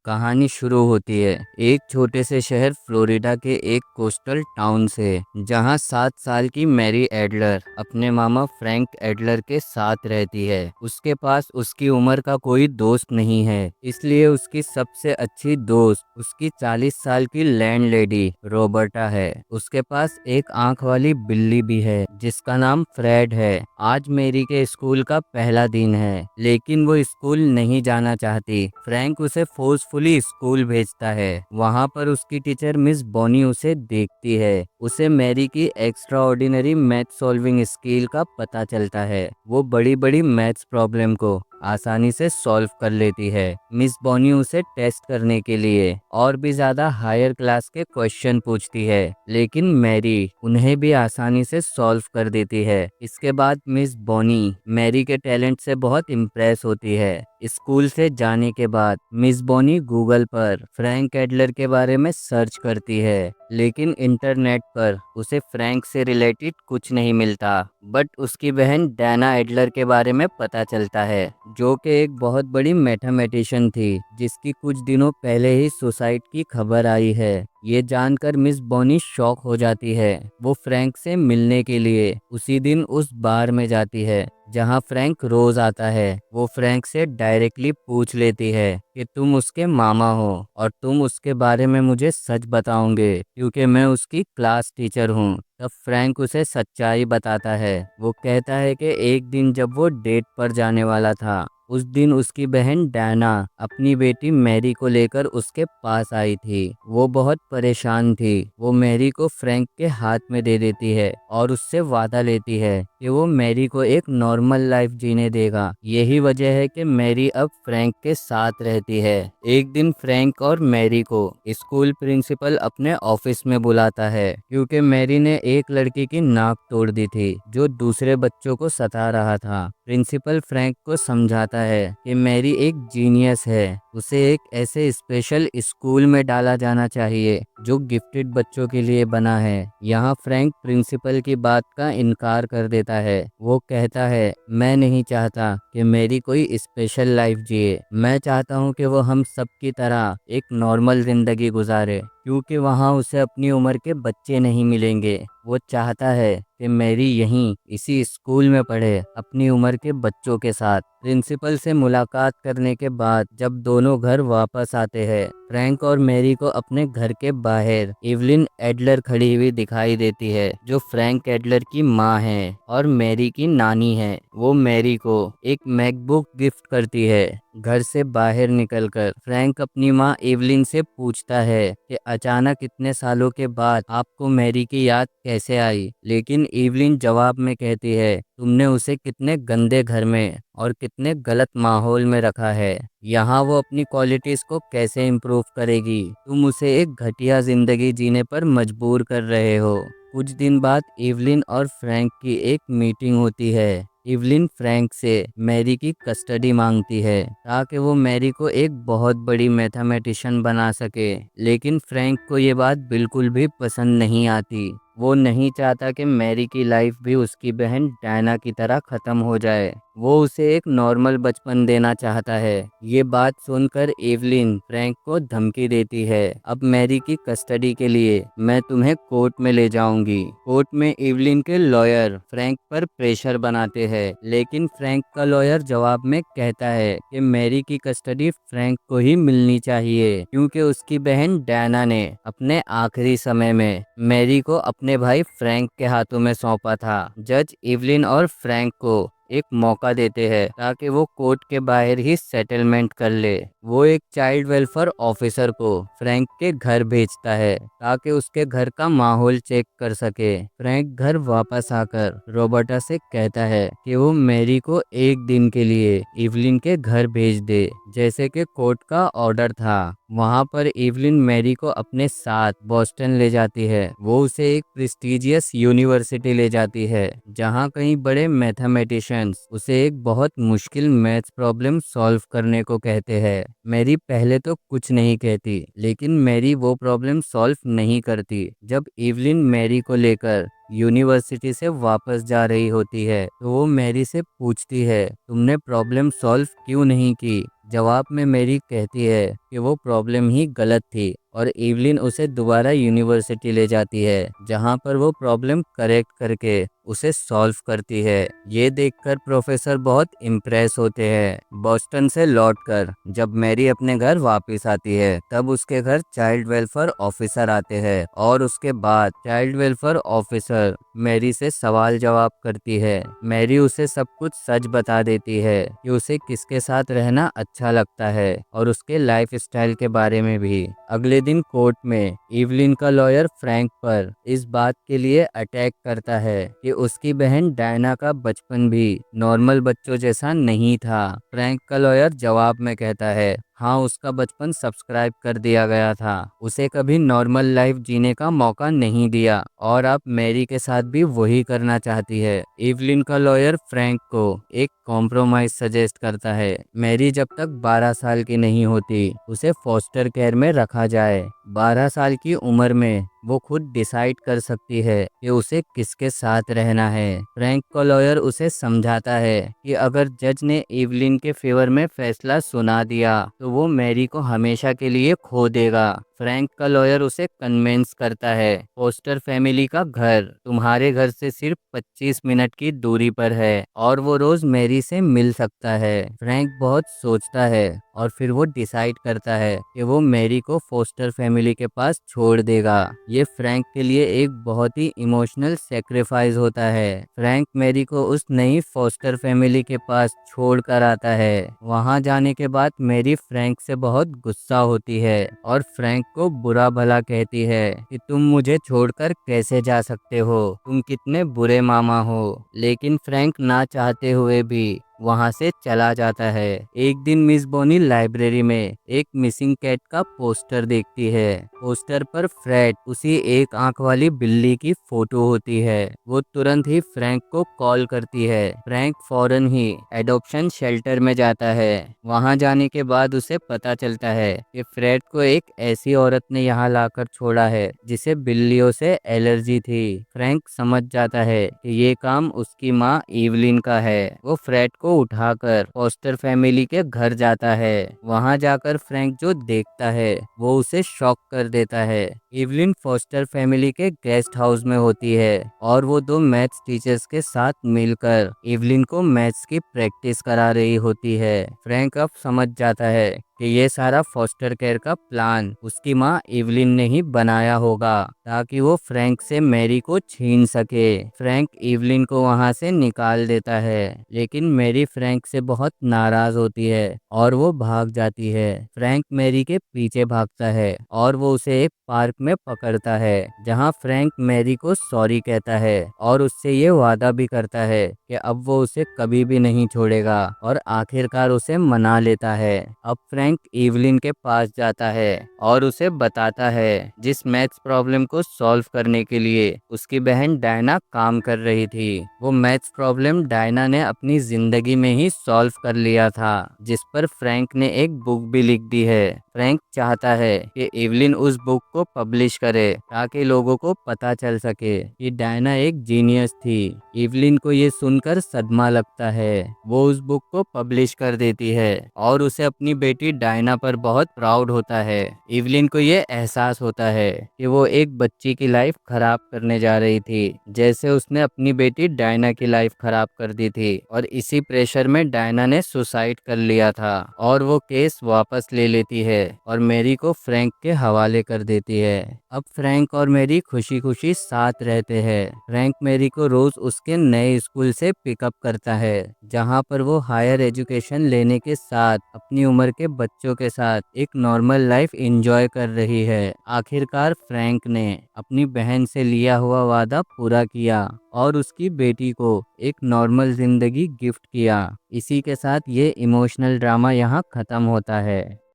कहानी शुरू होती है एक छोटे से शहर फ्लोरिडा के एक कोस्टल टाउन से, जहां 7 साल की मैरी एडलर अपने मामा फ्रैंक एडलर के साथ रहती है। उसके पास उसकी उम्र का कोई दोस्त नहीं है, इसलिए उसकी सबसे अच्छी दोस्त उसकी 40 साल की लैंडलेडी रॉबर्टा है। उसके पास एक आंख वाली बिल्ली भी है जिसका नाम फ्रेड है। आज मैरी के स्कूल का पहला दिन है, लेकिन वो स्कूल नहीं जाना चाहती। फ्रैंक उसे फोर्सफुली स्कूल भेजता है। वहाँ पर उसकी टीचर मिस बॉनी उसे देखती है। उसे मैरी की extra ordinary math solving skill का पता चलता है। वो बड़ी बड़ी मैथ्स प्रॉब्लम को आसानी से सॉल्व कर लेती है। मिस बॉनी उसे टेस्ट करने के लिए और भी ज़्यादा हायर क्लास के क्वेश्चन पूछती है, लेकिन मैरी उन्हें भी आसानी से सॉल्व कर देती है। इसके बाद मिस बॉनी मैरी के टैलेंट से बहुत इम्प्रेस होती है। स्कूल से जाने के बाद मिस बॉनी गूगल पर फ्रैंक एडलर के बारे में सर्च करती है, लेकिन इंटरनेट पर उसे फ्रैंक से रिलेटेड कुछ नहीं मिलता। बट उसकी बहन डैना एडलर के बारे में पता चलता है, जो कि एक बहुत बड़ी मैथमेटिशियन थी जिसकी कुछ दिनों पहले ही सुसाइड की खबर आई है। ये जानकर मिस बॉनी शॉक हो जाती है। वो फ्रैंक से मिलने के लिए उसी दिन उस बार में जाती है जहां फ्रैंक रोज आता है। वो फ्रैंक से डायरेक्टली पूछ लेती है कि तुम उसके मामा हो और तुम उसके बारे में मुझे सच बताओगे, क्योंकि मैं उसकी क्लास टीचर हूँ। तब फ्रैंक उसे सच्चाई बताता है। वो कहता है कि एक दिन जब वो डेट पर जाने वाला था, उस दिन उसकी बहन डैना अपनी बेटी मैरी को लेकर उसके पास आई थी। वो बहुत परेशान थी। वो मैरी को फ्रैंक के हाथ में दे देती है और उससे वादा लेती है कि वो मैरी को एक नॉर्मल लाइफ जीने देगा। यही वजह है कि मैरी अब फ्रैंक के साथ रहती है। एक दिन फ्रैंक और मैरी को स्कूल प्रिंसिपल अपने ऑफिस में बुलाता है, क्योंकि मैरी ने एक लड़की की नाक तोड़ दी थी जो दूसरे बच्चों को सता रहा था। प्रिंसिपल फ्रैंक को समझाता है कि मैरी एक जीनियस है, उसे एक ऐसे स्पेशल स्कूल में डाला जाना चाहिए जो गिफ्टेड बच्चों के लिए बना है। यहाँ फ्रैंक प्रिंसिपल की बात का इनकार कर देता है। वो कहता है, मैं नहीं चाहता कि मैरी कोई स्पेशल लाइफ जिए। मैं चाहता हूँ कि वो हम सब की तरह एक नॉर्मल जिंदगी गुजारे, क्योंकि वहाँ उसे अपनी उम्र के बच्चे नहीं मिलेंगे। वो चाहता है कि मैरी यहीं इसी स्कूल में पढ़े अपनी उम्र के बच्चों के साथ। प्रिंसिपल से मुलाकात करने के बाद जब दोनों घर वापस आते हैं, फ्रैंक और मैरी को अपने घर के बाहर इवलिन एडलर खड़ी हुई दिखाई देती है, जो फ्रैंक एडलर की माँ है और मैरी की नानी है। वो मैरी को एक मैकबुक गिफ्ट करती है। घर से बाहर निकलकर फ्रैंक अपनी माँ एवलिन से पूछता है कि अचानक इतने सालों के बाद आपको मैरी की याद कैसे आई, लेकिन एवलिन जवाब में कहती है, तुमने उसे कितने गंदे घर में और कितने गलत माहौल में रखा है। यहाँ वो अपनी क्वालिटीज को कैसे इम्प्रूव करेगी? तुम उसे एक घटिया जिंदगी जीने पर मजबूर कर रहे हो। कुछ दिन बाद एवलिन और फ्रैंक की एक मीटिंग होती है। इवलिन फ्रैंक से मैरी की कस्टडी मांगती है ताकि वो मैरी को एक बहुत बड़ी मैथमेटिशियन बना सके, लेकिन फ्रैंक को ये बात बिल्कुल भी पसंद नहीं आती। वो नहीं चाहता कि मैरी की लाइफ भी उसकी बहन डायना की तरह ख़त्म हो जाए। वो उसे एक नॉर्मल बचपन देना चाहता है। ये बात सुनकर एवलिन फ्रैंक को धमकी देती है, अब मैरी की कस्टडी के लिए मैं तुम्हें कोर्ट में ले जाऊंगी। कोर्ट में एवलिन के लॉयर फ्रैंक पर प्रेशर बनाते हैं, लेकिन फ्रैंक का लॉयर जवाब में कहता है कि मैरी की कस्टडी फ्रैंक को ही मिलनी चाहिए, क्योंकि उसकी बहन डायना ने अपने आखिरी समय में मैरी को अपने भाई फ्रैंक के हाथों में सौंपा था। जज एवलिन और फ्रैंक को एक मौका देते हैं ताकि वो कोर्ट के बाहर ही सेटलमेंट कर ले। वो एक चाइल्ड वेलफेयर ऑफिसर को फ्रैंक के घर भेजता है ताकि उसके घर का माहौल चेक कर सके। फ्रैंक घर वापस आकर रॉबर्टा से कहता है कि वो मैरी को एक दिन के लिए इवलिन के घर भेज दे, जैसे कि कोर्ट का ऑर्डर था। वहाँ पर इवलिन मैरी को अपने साथ बोस्टन ले जाती है। वो उसे एक प्रेस्टिजियस यूनिवर्सिटी ले जाती है, जहाँ कई बड़े मैथमेटिशियंस उसे एक बहुत मुश्किल मैथ्स प्रॉब्लम सॉल्व करने को कहते हैं। मैरी पहले तो कुछ नहीं कहती, लेकिन मैरी वो प्रॉब्लम सॉल्व नहीं करती। जब इवलिन मैरी को लेकर यूनिवर्सिटी से वापस जा रही होती है, तो वो मैरी से पूछती है, तुमने प्रॉब्लम सॉल्व क्यों नहीं की? जवाब में मैरी कहती है कि वो प्रॉब्लम ही गलत थी और इवलिन उसे दोबारा यूनिवर्सिटी ले जाती है जहाँ पर वो प्रॉब्लम करेक्ट करके उसे सॉल्व करती है। ये देखकर प्रोफेसर बहुत इम्प्रेस होते हैं। बॉस्टन से लौटकर जब मैरी अपने घर वापस आती है तब उसके घर चाइल्ड वेलफेयर ऑफिसर आते हैं और उसके बाद चाइल्ड वेलफेयर ऑफिसर मैरी से सवाल जवाब करती है। मैरी उसे सब कुछ सच बता देती है कि उसे किसके साथ रहना अच्छा लगता है और उसके लाइफ स्टाइल के बारे में भी। अगले दिन कोर्ट में इवलिन का लॉयर फ्रैंक पर इस बात के लिए अटैक करता है कि उसकी बहन डायना का बचपन भी नॉर्मल बच्चों जैसा नहीं था। फ्रैंक का लॉयर जवाब में कहता है, हाँ, उसका बचपन सब्सक्राइब कर दिया गया था, उसे कभी नॉर्मल लाइफ जीने का मौका नहीं दिया और अब मैरी के साथ भी वही करना चाहती है। इवलिन का लॉयर फ्रैंक को एक कॉम्प्रोमाइज सजेस्ट करता है। मैरी जब तक 12 साल की नहीं होती उसे फॉस्टर केयर में रखा जाए। 12 साल की उम्र में वो खुद डिसाइड कर सकती है कि उसे किसके साथ रहना है। फ्रैंक का लॉयर उसे समझाता है कि अगर जज ने इवलिन के फेवर में फैसला सुना दिया तो वो मैरी को हमेशा के लिए खो देगा। फ्रैंक का लॉयर उसे कन्विंस करता है, फोस्टर फैमिली का घर तुम्हारे घर से सिर्फ 25 मिनट की दूरी पर है और वो रोज मैरी से मिल सकता है। फ्रैंक बहुत सोचता है और फिर वो डिसाइड करता है कि वो मैरी को फोस्टर फैमिली के पास छोड़ देगा। ये फ्रैंक के लिए एक बहुत ही इमोशनल सेक्रीफाइस होता है। फ्रैंक मैरी को उस नई फोस्टर फैमिली के पास छोड़ कर आता है। वहां जाने के बाद मैरी फ्रैंक से बहुत गुस्सा होती है और फ्रैंक को बुरा भला कहती है कि तुम मुझे छोड़कर कैसे जा सकते हो, तुम कितने बुरे मामा हो। लेकिन फ्रैंक ना चाहते हुए भी वहां से चला जाता है। एक दिन मिस बोनी लाइब्रेरी में एक मिसिंग कैट का पोस्टर देखती है। पोस्टर पर फ्रेड उसी एक आंख वाली बिल्ली की फोटो होती है। वो तुरंत ही फ्रैंक को कॉल करती है। फ्रैंक फौरन ही एडॉप्शन शेल्टर में जाता है। वहां जाने के बाद उसे पता चलता है कि फ्रेड को एक ऐसी औरत ने यहाँ लाकर छोड़ा है जिसे बिल्लियों से एलर्जी थी। फ्रैंक समझ जाता है कि ये काम उसकी माँ इवलिन का है। वो फ्रेड को उठाकर फोस्टर फैमिली के घर जाता है। वहां जाकर फ्रैंक जो देखता है वो उसे शॉक कर देता है। इवलिन फोस्टर फैमिली के गेस्ट हाउस में होती है और वो दो मैथ्स टीचर्स के साथ मिलकर इवलिन को मैथ्स की प्रैक्टिस करा रही होती है। फ्रैंक अब समझ जाता है कि ये सारा फॉस्टर केयर का प्लान उसकी माँ इवलिन ने ही बनाया होगा ताकि वो फ्रैंक से मैरी को छीन सके। फ्रैंक इवलिन को वहां से निकाल देता है लेकिन मैरी फ्रैंक से बहुत नाराज होती है और वो भाग जाती है। फ्रैंक मैरी के पीछे भागता है और वो उसे एक पार्क में पकड़ता है जहां फ्रैंक मैरी को सॉरी कहता है और उससे ये वादा भी करता है कि अब वो उसे कभी भी नहीं छोड़ेगा और आखिरकार उसे मना लेता है। अब फ्रैंक इवलिन के पास जाता है और उसे बताता है जिस मैथ्स प्रॉब्लम को सॉल्व करने के लिए उसकी बहन डायना काम कर रही थी। वो मैथ्स प्रॉब्लम डायना ने अपनी जिंदगी में ही सॉल्व कर लिया था, जिस पर फ्रैंक ने एक बुक भी लिख दी है। फ्रैंक चाहता है कि इवलिन उस बुक को पब्लिश करे ताकि लोगों को पता चल सके कि डायना एक जीनियस थी। इवलिन को ये सुनकर सदमा लगता है। वो उस बुक को पब्लिश कर देती है और उसे अपनी बेटी डायना पर बहुत प्राउड होता है। इवलिन को ये एहसास होता है कि वो एक बच्ची की लाइफ खराब करने जा रही थी जैसे उसने अपनी बेटी डायना की लाइफ खराब कर दी थी और इसी प्रेशर में डायना ने सुसाइड कर लिया था और वो केस वापस ले लेती है और मैरी को फ्रैंक के हवाले कर देती है। अब फ्रैंक और मैरी खुशी खुशी साथ रहते हैं। फ्रैंक मैरी को रोज उसके नए स्कूल से पिकअप करता है जहां पर वो हायर एजुकेशन लेने के साथ अपनी उम्र के बच्चों के साथ एक नॉर्मल लाइफ एंजॉय कर रही है। आखिरकार फ्रैंक ने अपनी बहन से लिया हुआ वादा पूरा किया और उसकी बेटी को एक नॉर्मल जिंदगी गिफ्ट किया। इसी के साथ ये इमोशनल ड्रामा यहाँ खत्म होता है।